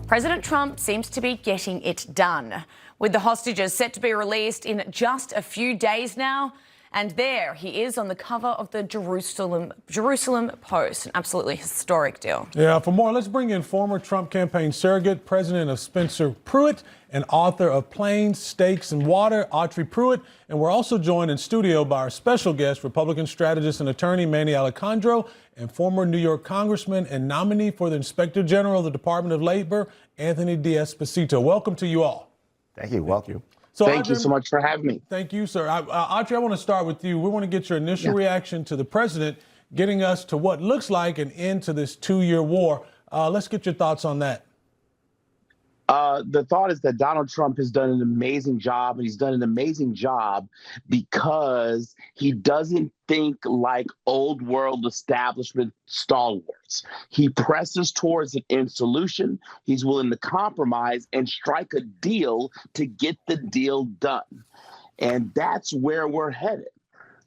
President Trump seems to be getting it done, with the hostages set to be released in just a few days now. And there he is on the cover of the Jerusalem Post. An absolutely historic deal. Yeah, for more, let's bring in former Trump campaign surrogate, president of Spencer Pruitt, and author of Planes, Steaks, and Water, Autry Pruitt. And we're also joined in studio by our special guest, Republican strategist and attorney Manny Alejandro, and former New York congressman and nominee for the Inspector General of the Department of Labor, Anthony D'Esposito. Welcome to you all. Thank you. Welcome. So, Thank you so much for having me. Thank you, sir. Autry, I want to start with you. We want to get your initial reaction to the president getting us to what looks like an end to this 2-year war. Let's get your thoughts on that. The thought is that Donald Trump has done an amazing job, and he's done an amazing job because he doesn't think like old world establishment stalwarts. He presses towards an end solution. He's willing to compromise and strike a deal to get the deal done. And that's where we're headed.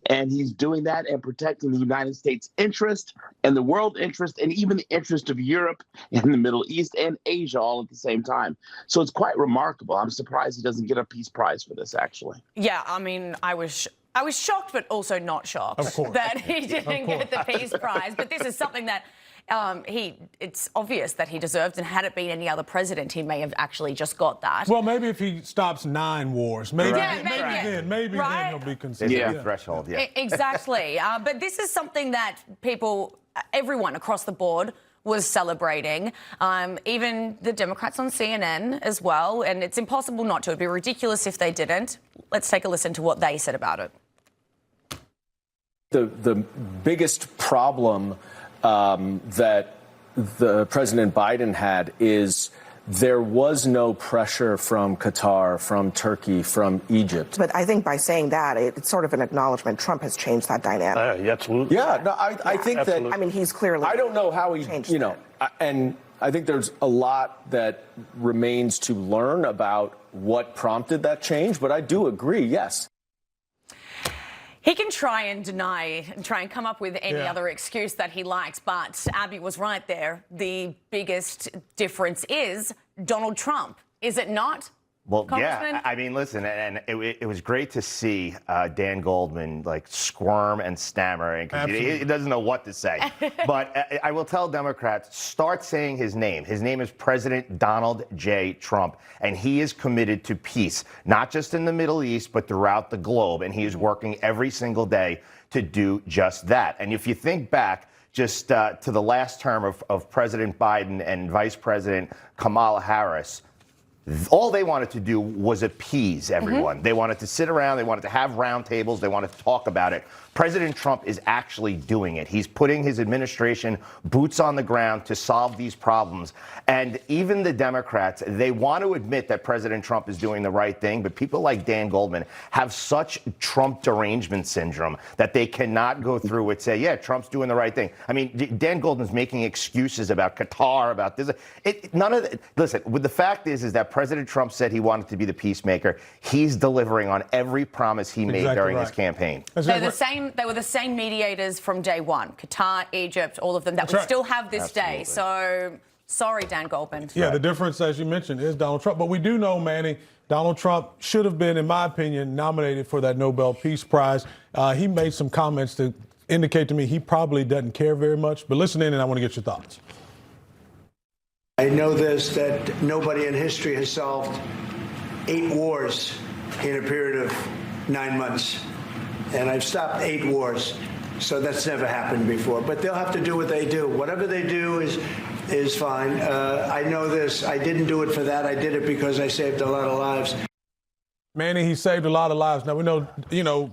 And he's doing that and protecting the United States interest and the world interest and even the interest of Europe and the Middle East and Asia all at the same time. So it's quite remarkable. I'm surprised he doesn't get a Peace Prize for this, actually. Yeah, I mean, I was shocked, but also not shocked that he didn't get the Peace Prize. But this is something that it's obvious that he deserved, and had it been any other president, he may have actually just got that. Well, maybe if he stops 9 wars, maybe then he'll be considered. Yeah, threshold. Yeah, exactly. But this is something that everyone across the board was celebrating, even the Democrats on CNN as well. And it's impossible not to. It'd be ridiculous if they didn't. Let's take a listen to what they said about it. The biggest problem that the President Biden had is there was no pressure from Qatar, from Turkey, from Egypt. But I think by saying that, it's sort of an acknowledgement Trump has changed that dynamic. Absolutely. Yeah, no, I think absolutely. that. I mean, he's clearly. I don't know how he, changed and I think there's a lot that remains to learn about what prompted that change. But I do agree, yes. He can try and deny and try and come up with any other excuse that he likes. But Abby was right there. The biggest difference is Donald Trump, is it not? Well, yeah. I mean, listen, and it was great to see Dan Goldman like squirm and stammer because he doesn't know what to say. But I will tell Democrats, start saying his name. His name is President Donald J. Trump, and he is committed to peace, not just in the Middle East, but throughout the globe. And he is working every single day to do just that. And if you think back just to the last term of President Biden and Vice President Kamala Harris, all they wanted to do was appease everyone. They wanted to sit around. They wanted to have roundtables. They wanted to talk about it. President Trump is actually doing it. He's putting his administration boots on the ground to solve these problems. And even the Democrats, they want to admit that President Trump is doing the right thing. But people like Dan Goldman have such Trump derangement syndrome that they cannot go through and say, yeah, Trump's doing the right thing. I mean, Dan Goldman's making excuses about Qatar, about this. None of it. Listen, the fact is that President Trump said he wanted to be the peacemaker. He's delivering on every promise he made during his campaign. They were the same mediators from day one. Qatar, Egypt, all of them that we still have this day. So sorry, Dan Goldman. Yeah, the difference, as you mentioned, is Donald Trump. But we do know, Manny, Donald Trump should have been, in my opinion, nominated for that Nobel Peace Prize. He made some comments that indicate to me he probably doesn't care very much. But listen in, and I want to get your thoughts. I know this, that nobody in history has solved 8 wars in a period of 9 months. And I've stopped 8 wars, so that's never happened before. But they'll have to do what they do. Whatever they do is fine. I know this. I didn't do it for that. I did it because I saved a lot of lives. Manny, he saved a lot of lives. Now, we know,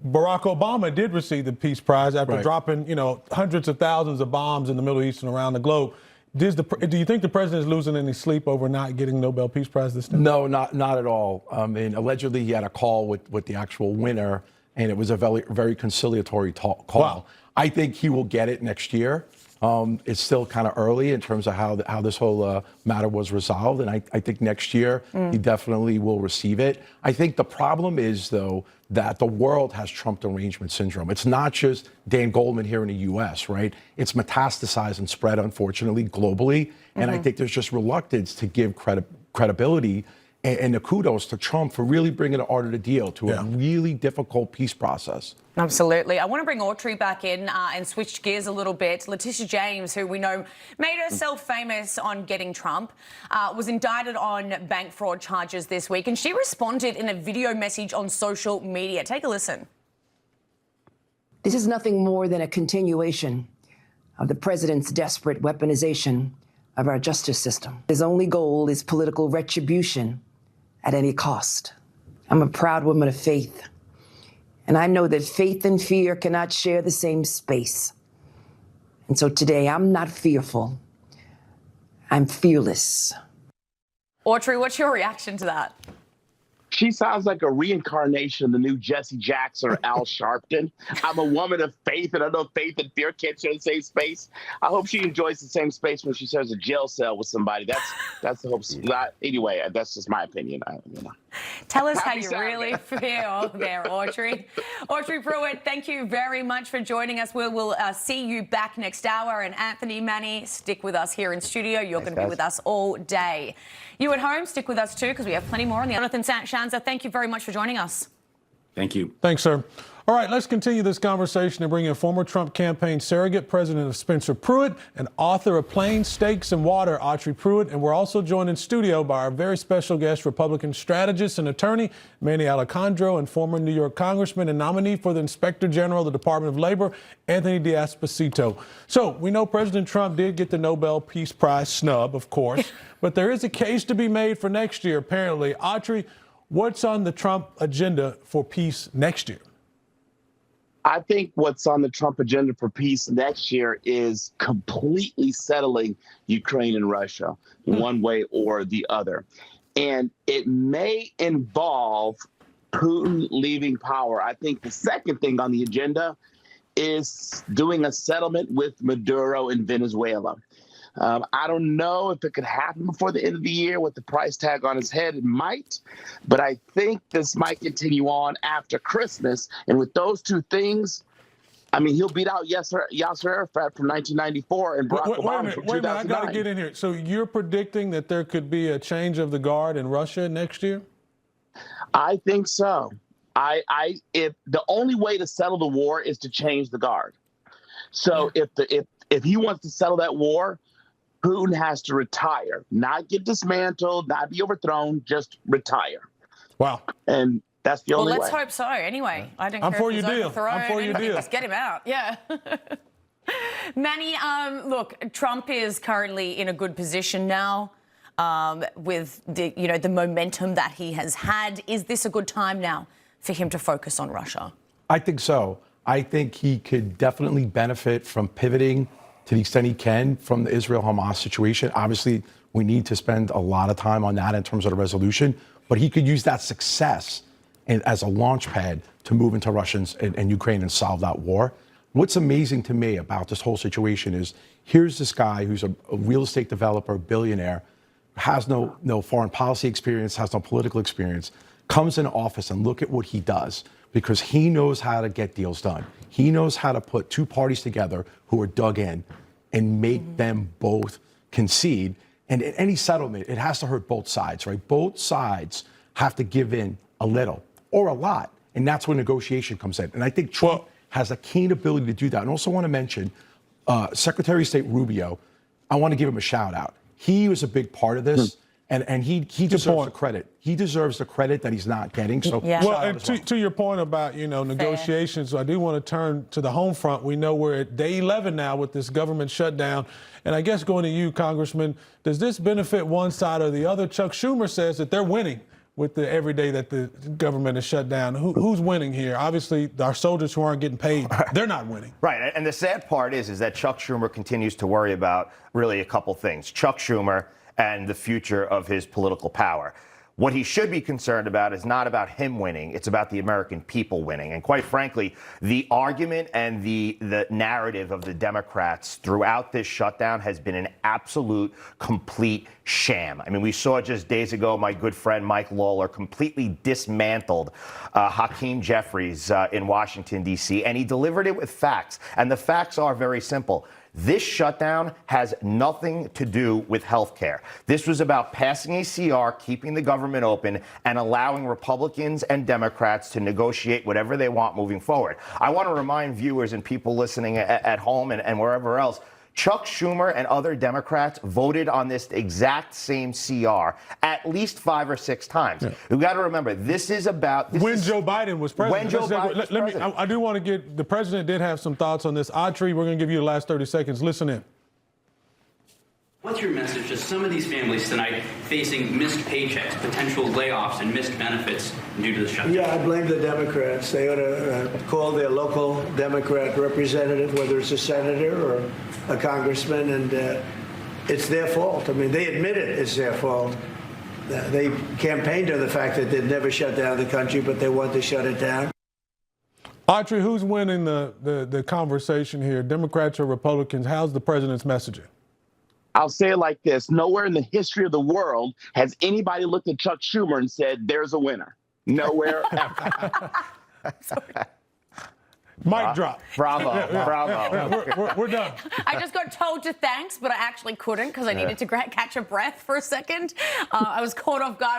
Barack Obama did receive the Peace Prize after dropping, hundreds of thousands of bombs in the Middle East and around the globe. Do you think the president is losing any sleep over not getting Nobel Peace Prize this time? No, not at all. I mean, allegedly he had a call with the actual winner, and it was a very, very conciliatory call. Wow. I think he will get it next year. It's still kind of early in terms of how this whole matter was resolved, and I think next year he definitely will receive it. I think the problem is, though, that the world has Trump derangement syndrome. It's not just Dan Goldman here in the U.S., right? It's metastasized and spread, unfortunately, globally, and I think there's just reluctance to give credibility and the kudos to Trump for really bringing the art of the deal to a really difficult peace process. Absolutely. I want to bring Autry back in and switch gears a little bit. Letitia James, who we know made herself famous on getting Trump, was indicted on bank fraud charges this week, and she responded in a video message on social media. Take a listen. This is nothing more than a continuation of the president's desperate weaponization of our justice system. His only goal is political retribution at any cost. I'm a proud woman of faith, and I know that faith and fear cannot share the same space. And so today, I'm not fearful. I'm fearless. Autry, what's your reaction to that? She sounds like a reincarnation of the new Jesse Jackson or Al Sharpton. I'm a woman of faith, and I know faith and fear can't share the same space. I hope she enjoys the same space when she shares a jail cell with somebody. That's the hope. Anyway, that's just my opinion. Tell us how you really feel there, Autry. Autry Pruitt, thank you very much for joining us. We'll see you back next hour. And Anthony, Manny, stick with us here in studio. You're going to be with us all day. You at home, stick with us too, because we have plenty more on the Jonathan Shanza. Thank you very much for joining us. Thank you. Thanks, sir. All right, let's continue this conversation and bring in former Trump campaign surrogate, president of Spencer Pruitt, and author of Planes, Steaks, and Water, Autry Pruitt. And we're also joined in studio by our very special guest, Republican strategist and attorney, Manny Alejandro, and former New York congressman and nominee for the Inspector General of the Department of Labor, Anthony D'Esposito. So we know President Trump did get the Nobel Peace Prize snub, of course, but there is a case to be made for next year, apparently. Autry, what's on the Trump agenda for peace next year? I think what's on the Trump agenda for peace next year is completely settling Ukraine and Russia one way or the other. And it may involve Putin leaving power. I think the second thing on the agenda is doing a settlement with Maduro in Venezuela. I don't know if it could happen before the end of the year with the price tag on his head. It might, but I think this might continue on after Christmas. And with those two things, I mean, he'll beat out Yasser Arafat from 1994 and Barack Obama from 2009. Wait a minute, I got to get in here. So you're predicting that there could be a change of the guard in Russia next year? I think so. If the only way to settle the war is to change the guard. So if he wants to settle that war, Putin has to retire, not get dismantled, not be overthrown, just retire. Wow. And that's the only way. Well, let's hope so. Anyway, I don't care for if he's your deal. overthrown. I'm for your deal. Just get him out. Yeah. Manny, look, Trump is currently in a good position now with the momentum that he has had. Is this a good time now for him to focus on Russia? I think so. I think he could definitely benefit from pivoting to the extent he can from the Israel-Hamas situation. Obviously, we need to spend a lot of time on that in terms of the resolution, but he could use that success as a launch pad to move into Russia and Ukraine and solve that war. What's amazing to me about this whole situation is here's this guy who's a real estate developer, billionaire, has no foreign policy experience, has no political experience, comes in office and look at what he does, because he knows how to get deals done. He knows how to put two parties together who are dug in and make them both concede. And in any settlement, it has to hurt both sides, right? Both sides have to give in a little or a lot. And that's where negotiation comes in. And I think Trump has a keen ability to do that. And also want to mention Secretary of State Rubio. I want to give him a shout out. He was a big part of this. And he deserves the credit. He deserves the credit that he's not getting. So well, and to your point about negotiations, I do want to turn to the home front. We know we're at day 11 now with this government shutdown, and I guess going to you, Congressman, does this benefit one side or the other? Chuck Schumer says that they're winning with the every day that the government is shut down. Who's winning here? Obviously, our soldiers who aren't getting paid, they're not winning. Right, and the sad part is that Chuck Schumer continues to worry about really a couple things. Chuck Schumer and the future of his political power. What he should be concerned about is not about him winning. It's about the American people winning. And quite frankly, the argument and the narrative of the Democrats throughout this shutdown has been an absolute, complete sham. I mean, we saw just days ago my good friend Mike Lawler completely dismantled Hakeem Jeffries in Washington, D.C., and he delivered it with facts. And the facts are very simple. This shutdown has nothing to do with health care. This was about passing a CR, keeping the government open, and allowing Republicans and Democrats to negotiate whatever they want moving forward. I want to remind viewers and people listening at home and wherever else, Chuck Schumer and other Democrats voted on this exact same CR at least 5 or 6 times. Yeah. We've got to remember, this is about... When Joe Biden was president. When Joe Biden was president. I do want to get... The president did have some thoughts on this. Autry, we're going to give you the last 30 seconds. Listen in. What's your message to some of these families tonight facing missed paychecks, potential layoffs, and missed benefits due to the shutdown? Yeah, I blame the Democrats. They ought to call their local Democrat representative, whether it's a senator or a congressman, and it's their fault. I mean, they admit it's their fault. They campaigned on the fact that they'd never shut down the country, but they want to shut it down. Autry, who's winning the conversation here, Democrats or Republicans? How's the president's messaging? I'll say it like this. Nowhere in the history of the world has anybody looked at Chuck Schumer and said, there's a winner. Nowhere ever. Mic drop. Bravo. Bravo. Yeah, we're done. I just got told to thanks, but I actually couldn't because I needed to catch a breath for a second. I was caught off guard.